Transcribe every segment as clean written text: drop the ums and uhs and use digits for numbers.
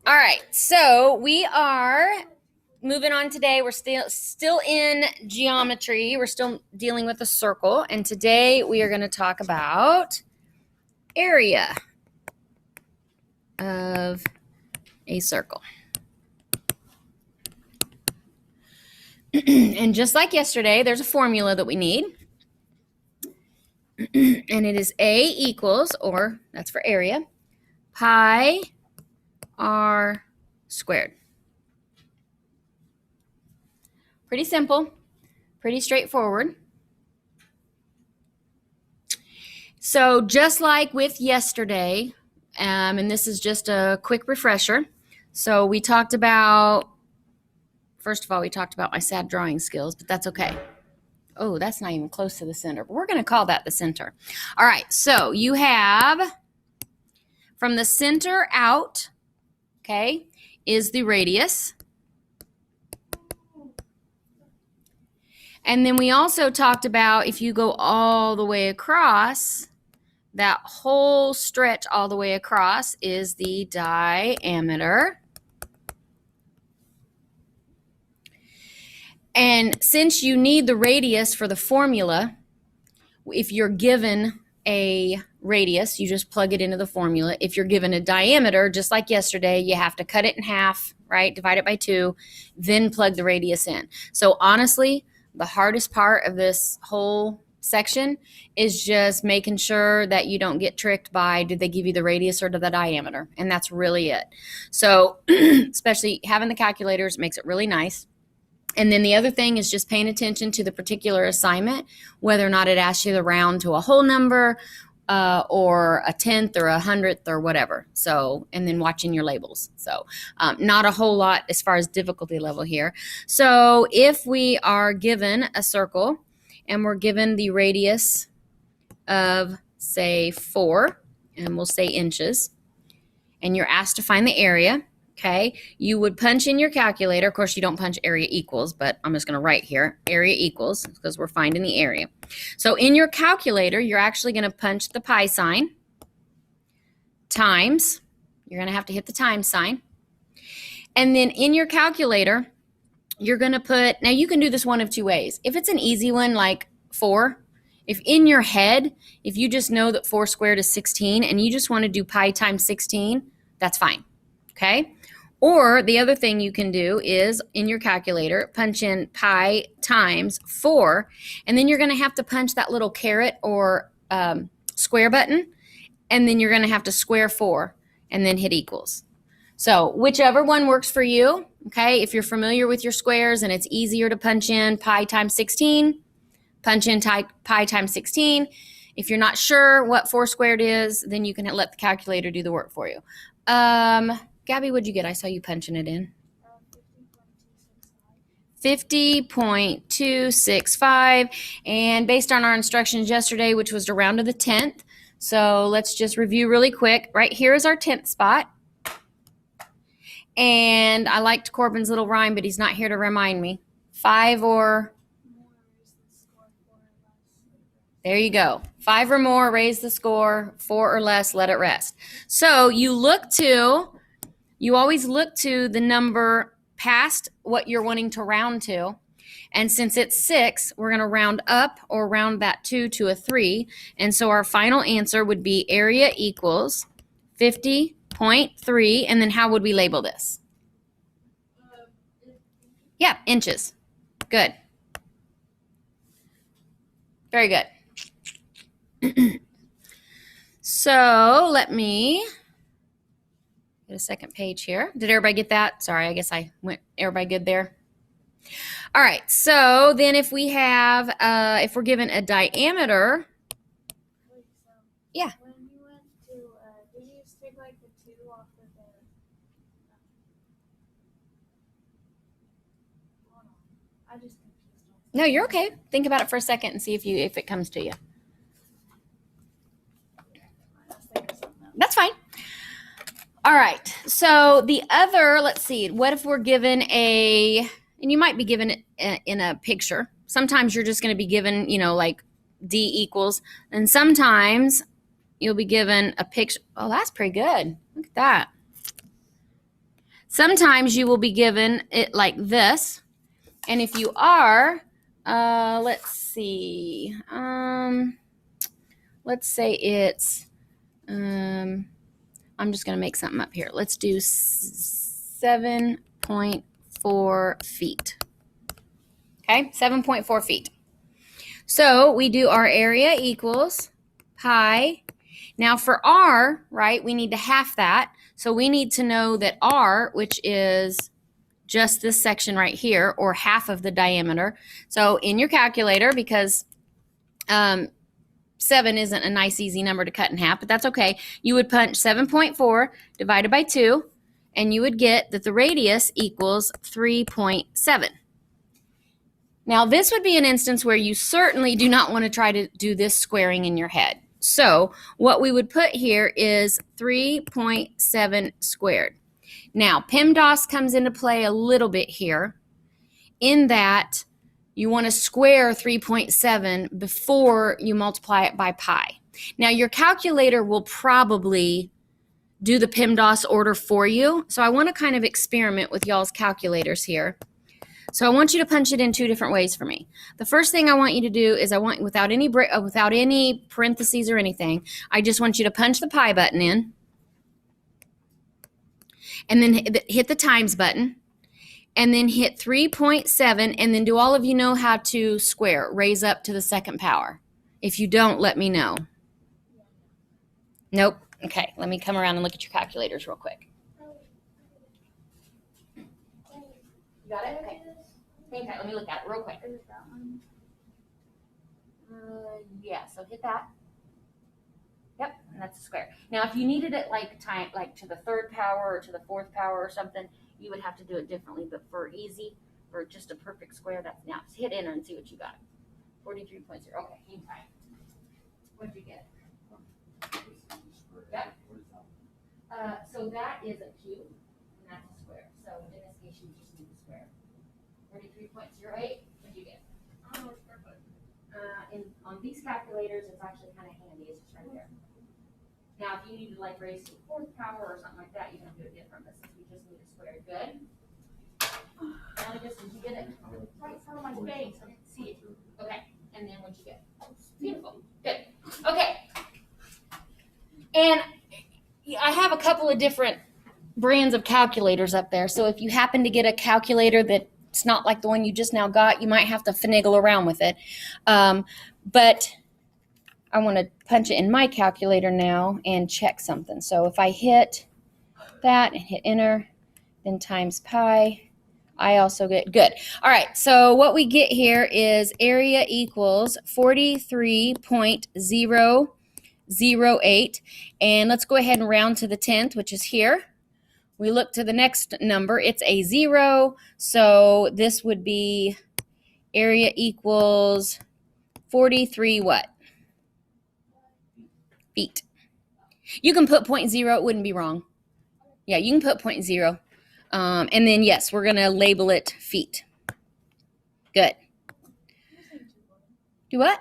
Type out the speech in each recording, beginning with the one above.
All right, so we are moving on today. We're still in geometry. We're still dealing with a circle, and today we are going to talk about area of a circle. And just like yesterday, there's a formula that we need. And it is A equals, or that's for area, pi r squared. Pretty simple, pretty straightforward. So just like with yesterday, and this is just a quick refresher. So we talked about, first of all, we talked about my sad drawing skills, but that's okay. Oh, that's not even close to the center, but we're going to call that the center. All right, so you have from the center out, okay, is the radius. And then we also talked about if you go all the way across, that whole stretch all the way across is the diameter. And since you need the radius for the formula, if you're given a radius, you just plug it into the formula. If you're given a diameter, just like yesterday, you have to cut it in half, right? Divide it by 2, then plug the radius in. So honestly, the hardest part of this whole section is just making sure that you don't get tricked by, did they give you the radius or the diameter? And that's really it. So especially having the calculators makes it really nice. And then the other thing is just paying attention to the particular assignment, whether or not it asks you to round to a whole number or a tenth or a hundredth or whatever. So, and then watching your labels. So not a whole lot as far as difficulty level here. So if we are given a circle and we're given the radius of, say, 4, and we'll say inches, and you're asked to find the area, okay, you would punch in your calculator. Of course, you don't punch area equals, but I'm just going to write here area equals because we're finding the area. So in your calculator, you're actually going to punch the pi sign times. You're going to have to hit the times sign. And then in your calculator, you're going to put, now you can do this one of 2 ways. If it's an easy one like 4, if in your head, if you just know that 4 squared is 16 and you just want to do pi times 16, that's fine, okay? Or the other thing you can do is in your calculator, punch in pi times 4, and then you're going to have to punch that little caret or square button, and then you're going to have to square 4 and then hit equals. So whichever one works for you, okay? If you're familiar with your squares and it's easier to punch in pi times 16, punch in pi times 16. If you're not sure what 4 squared is, then you can let the calculator do the work for you. Gabby, what'd you get? I saw you punching it in. 50.265. And based on our instructions yesterday, which was to round to the 10th, so let's just review really quick. Right here is our 10th spot. And I liked Corbin's little rhyme, but he's not here to remind me. 5 or... There you go. 5 or more, raise the score. 4 or less, let it rest. So you always look to the number past what you're wanting to round to. And since it's 6, we're going to round up or round that 2 to a 3. And so our final answer would be area equals 50.3. And then how would we label this? Yeah, inches. Good. Very good. So let me get a second page here. Did everybody get that? Sorry, I guess I went, everybody good there? All right, so then if we have, if we're given a diameter. Yeah. When you went to, did you just take like the 2 off of the, hold on, I just confused myself. No, you're okay. Think about it for a second and see if it comes to you. That's fine. All right, so the other, let's see, what if we're given a, and you might be given it in a picture. Sometimes you're just going to be given, you know, like D equals, and sometimes you'll be given a picture. Oh, that's pretty good. Look at that. Sometimes you will be given it like this. And if you are, let's see, let's say it's, I'm just going to make something up here. Let's do 7.4 feet. Okay, 7.4 feet. So we do our area equals pi. Now for r, right, we need to half that. So we need to know that r, which is just this section right here, or half of the diameter. So in your calculator, because 7 isn't a nice easy number to cut in half, but that's okay. You would punch 7.4 divided by 2, and you would get that the radius equals 3.7. Now, this would be an instance where you certainly do not want to try to do this squaring in your head. So what we would put here is 3.7 squared. Now, PEMDAS comes into play a little bit here in that you want to square 3.7 before you multiply it by pi. Now, your calculator will probably do the PEMDAS order for you. So I want to kind of experiment with y'all's calculators here. So I want you to punch it in two different ways for me. The first thing I want you to do is without any parentheses or anything, I just want you to punch the pi button in and then hit the times button and then hit 3.7 and then do all of you know how to square, raise up to the second power? If you don't, let me know. Nope. Okay, let me come around and look at your calculators real quick. You got it? Okay. Hang tight, let me look at it real quick. Yeah, so hit that. Yep, and that's a square. Now, if you needed it like to the third power or to the fourth power or something, you would have to do it differently. But for easy, for just a perfect square, that's now. Just hit enter and see what you got. 43.0. Okay, hang tight. What did you get? Yep. So that is a cube, and that's a square. So in this case, you just need the square. 43.08. What did you get? On these calculators, it's actually kind of handy. It's just right there. Now, if you need to like raise to the fourth power or something like that, you can do it different. But since we just need a square, good. Now, did you get it? Right in front of my face. I didn't see it. Okay. And then what'd you get? Beautiful. Good. Okay. And I have a couple of different brands of calculators up there. So if you happen to get a calculator that's not like the one you just now got, you might have to finagle around with it. But I want to punch it in my calculator now and check something. So if I hit that and hit enter, then times pi, I also get good. All right, so what we get here is area equals 43.008. And let's go ahead and round to the 10th, which is here. We look to the next number. It's a 0, so this would be area equals 43 what? Feet. You can put 0.0, it wouldn't be wrong. Yeah, you can put 0.0. And then, yes, we're going to label it feet. Good. Do what?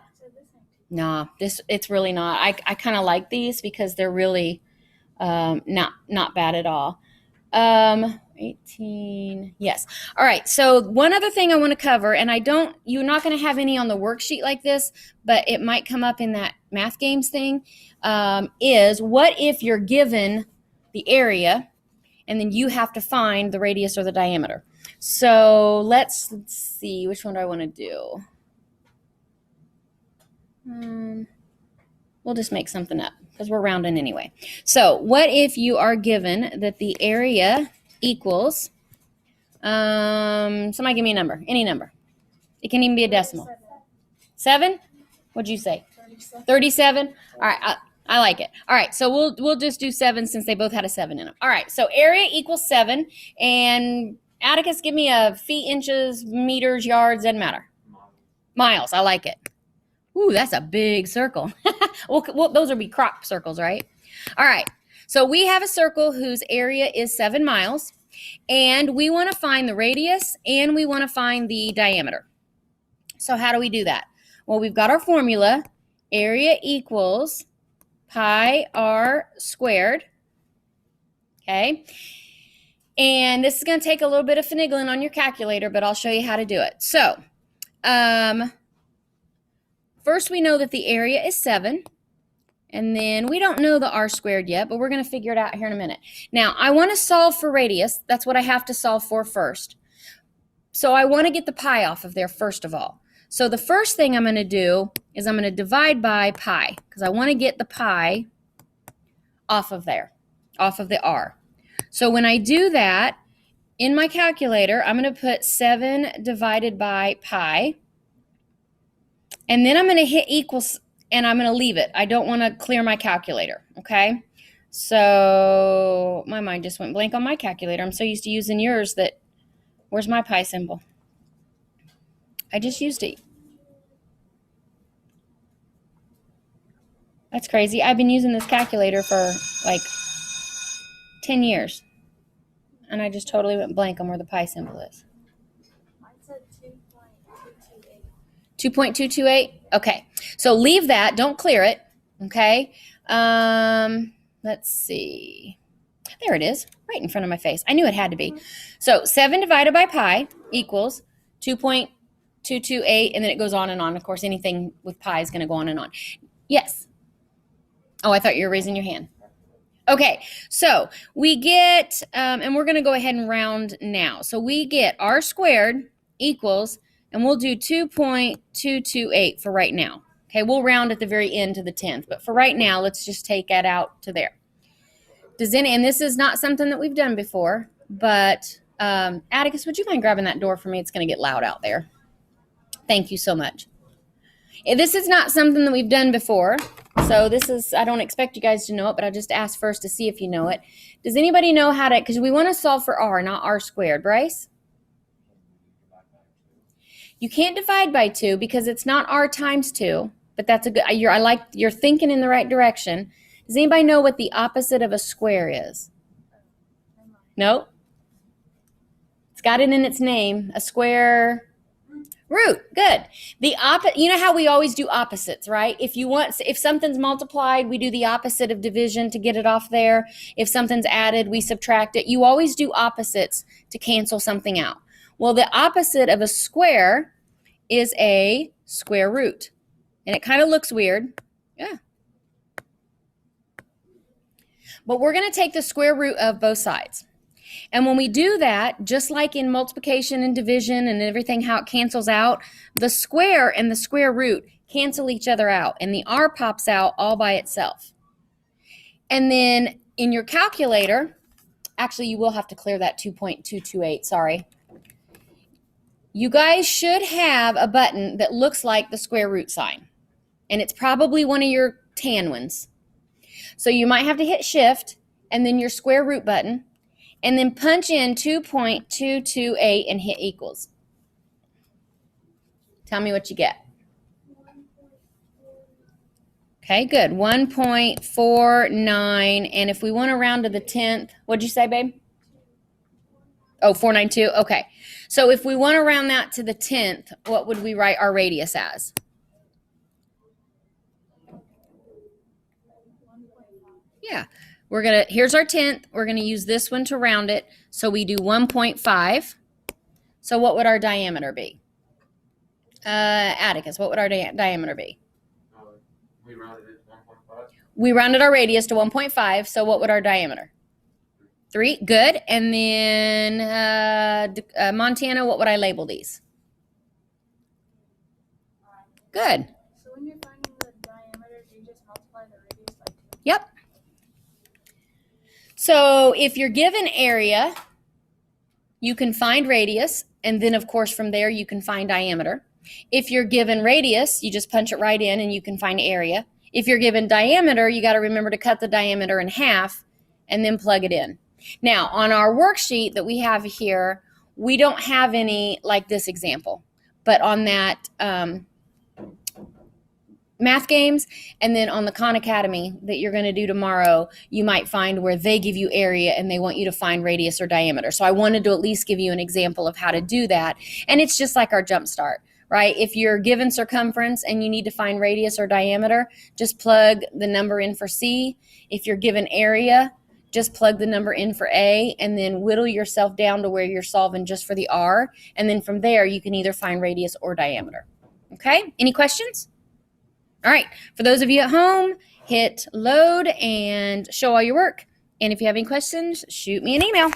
No, it's really not. I kind of like these because they're really not bad at all. 18, yes. All right, so one other thing I want to cover, and you're not going to have any on the worksheet like this, but it might come up in that math games thing, is what if you're given the area and then you have to find the radius or the diameter. So let's see, which one do I want to do? We'll just make something up because we're rounding anyway. So what if you are given that the area equals, somebody give me a number, any number. It can even be a decimal. 7? What'd you say? 37? All right, I like it. All right, so we'll just do 7 since they both had a 7 in them. All right, so area equals 7, and Atticus, give me a feet, inches, meters, yards, doesn't matter. Miles, I like it. Ooh, that's a big circle. Well, those would be crop circles, right? All right, so we have a circle whose area is 7 miles, and we want to find the radius, and we want to find the diameter. So how do we do that? Well, we've got our formula. Area equals pi r squared, okay? And this is going to take a little bit of finagling on your calculator, but I'll show you how to do it. So, first we know that the area is 7. And then we don't know the r squared yet, but we're going to figure it out here in a minute. Now, I want to solve for radius. That's what I have to solve for first. So I want to get the pi off of there first of all. So the first thing I'm going to do is I'm going to divide by pi because I want to get the pi off of there, off of the r. So when I do that, in my calculator, I'm going to put 7 divided by pi. And then I'm going to hit equals, and I'm going to leave it. I don't want to clear my calculator, okay? So my mind just went blank on my calculator. I'm so used to using yours that, where's my pi symbol? I just used it. That's crazy. I've been using this calculator for like 10 years. And I just totally went blank on where the pi symbol is. Mine said 2.228. 2.228? Okay. So leave that. Don't clear it. Okay. Let's see. There it is. Right in front of my face. I knew it had to be. So 7 divided by pi equals 2.228, and then it goes on and on. Of course, anything with pi is going to go on and on. Yes. Oh, I thought you were raising your hand. Okay, so we get, and we're going to go ahead and round now. So we get r squared equals, and we'll do 2.228 for right now. Okay, we'll round at the very end to the 10th, but for right now, let's just take that out to there. And this is not something that we've done before, but Atticus, would you mind grabbing that door for me? It's going to get loud out there. Thank you so much. This is not something that we've done before, so this is, I don't expect you guys to know it, but I just asked first to see if you know it. Does anybody know how to, because we want to solve for r, not r squared, Bryce? You can't divide by 2 because it's not r times 2, but that's a good, you're thinking in the right direction. Does anybody know what the opposite of a square is? No? It's got it in its name, a square root. Good. You know how we always do opposites, right? If something's multiplied, we do the opposite of division to get it off there. If something's added, we subtract it. You always do opposites to cancel something out. Well, the opposite of a square is a square root. And it kind of looks weird. Yeah. But we're going to take the square root of both sides. And when we do that, just like in multiplication and division and everything, how it cancels out, the square and the square root cancel each other out, and the r pops out all by itself. And then in your calculator, actually, you will have to clear that 2.228, sorry. You guys should have a button that looks like the square root sign, and it's probably one of your tan ones. So you might have to hit shift and then your square root button, and then punch in 2.228 and hit equals. Tell me what you get. Okay, good. 1.49. And if we want to round to the 10th, what'd you say, babe? Oh, 492. Okay. So if we want to round that to the 10th, what would we write our radius as? Yeah. Here's our 10th. We're going to use this one to round it. So we do 1.5. So what would our diameter be? Atticus, what would our diameter be? We rounded it to 1.5. We rounded our radius to 1.5. So what would our diameter? 3. Good. And then Montana, what would I label these? Good. So when you're finding the diameter, do you just multiply the radius by 2? Yep. So if you're given area, you can find radius, and then of course from there you can find diameter. If you're given radius, you just punch it right in and you can find area. If you're given diameter, you got to remember to cut the diameter in half and then plug it in. Now, on our worksheet that we have here, we don't have any like this example, but on that math games, and then on the Khan Academy that you're going to do tomorrow, you might find where they give you area and they want you to find radius or diameter. So I wanted to at least give you an example of how to do that. And it's just like our jump start, right? If you're given circumference and you need to find radius or diameter, just plug the number in for C. If you're given area, just plug the number in for A and then whittle yourself down to where you're solving just for the R. And then from there, you can either find radius or diameter. Okay, any questions? All right, for those of you at home, hit load and show all your work. And if you have any questions, shoot me an email.